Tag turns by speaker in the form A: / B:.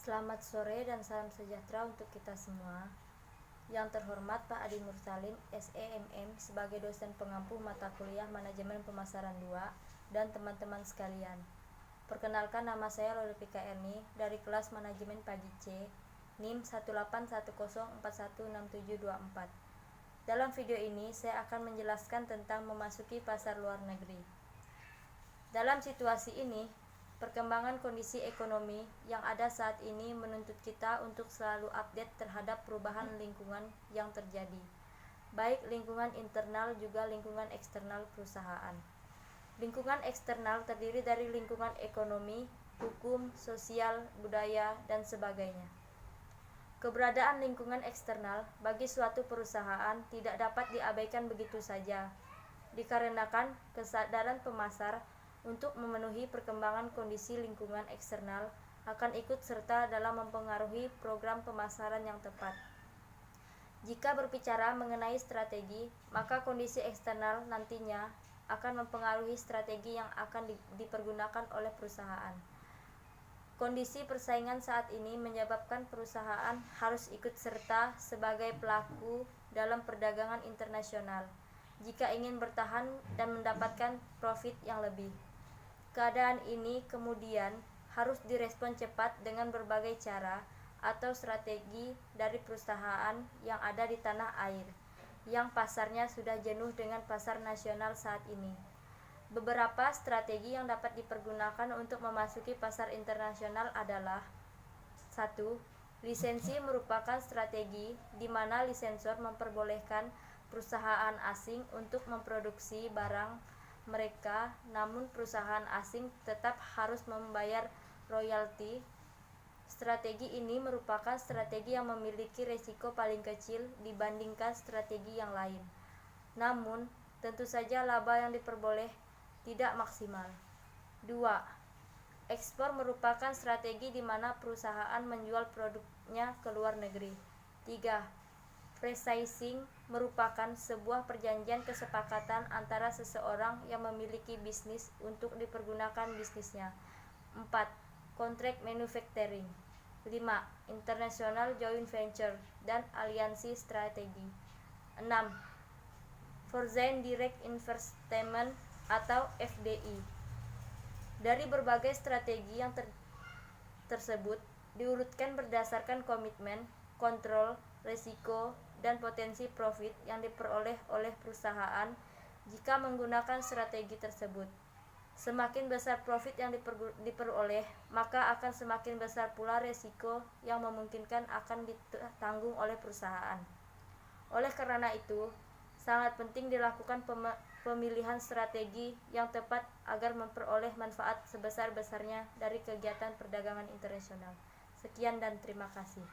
A: Selamat sore dan salam sejahtera untuk kita semua. Yang terhormat Pak Adi Mursalin, SEMM, sebagai dosen pengampu mata kuliah Manajemen Pemasaran 2 dan teman-teman sekalian. Perkenalkan, nama saya Lolipika Erni dari kelas Manajemen Pagi C, NIM 181041674. Dalam video ini saya akan menjelaskan tentang memasuki pasar luar negeri. Dalam situasi ini, perkembangan kondisi ekonomi yang ada saat ini menuntut kita untuk selalu update terhadap perubahan lingkungan yang terjadi, baik lingkungan internal juga lingkungan eksternal perusahaan. Lingkungan eksternal terdiri dari lingkungan ekonomi, hukum, sosial, budaya, dan sebagainya. Keberadaan lingkungan eksternal bagi suatu perusahaan tidak dapat diabaikan begitu saja, dikarenakan kesadaran pemasar untuk memenuhi perkembangan kondisi lingkungan eksternal akan ikut serta dalam mempengaruhi program pemasaran yang tepat. Jika berbicara mengenai strategi, maka kondisi eksternal nantinya akan mempengaruhi strategi yang akan dipergunakan oleh perusahaan. Kondisi persaingan saat ini menyebabkan perusahaan harus ikut serta sebagai pelaku dalam perdagangan internasional jika ingin bertahan dan mendapatkan profit yang lebih. Keadaan ini kemudian harus direspon cepat dengan berbagai cara atau strategi dari perusahaan yang ada di tanah air, yang pasarnya sudah jenuh dengan pasar nasional saat ini. Beberapa strategi yang dapat dipergunakan untuk memasuki pasar internasional adalah: 1. Lisensi merupakan strategi di mana lisensor memperbolehkan perusahaan asing untuk memproduksi barang mereka, namun perusahaan asing tetap harus membayar royalti. Strategi ini merupakan strategi yang memiliki risiko paling kecil dibandingkan strategi yang lain. Namun, tentu saja laba yang diperboleh tidak maksimal. 2. Ekspor merupakan strategi di mana perusahaan menjual produknya ke luar negeri. 3. Franchising merupakan sebuah perjanjian kesepakatan antara seseorang yang memiliki bisnis untuk dipergunakan bisnisnya. 4. Contract manufacturing. 5. International joint venture dan aliansi strategi. 6. Foreign direct investment atau FDI. Dari berbagai strategi yang tersebut diurutkan berdasarkan komitmen, kontrol, risiko, dan potensi profit yang diperoleh oleh perusahaan jika menggunakan strategi tersebut. Semakin besar profit yang diperoleh, maka akan semakin besar pula risiko yang memungkinkan akan ditanggung oleh perusahaan. Oleh karena itu, sangat penting dilakukan pemilihan strategi yang tepat agar memperoleh manfaat sebesar-besarnya dari kegiatan perdagangan internasional. Sekian dan terima kasih.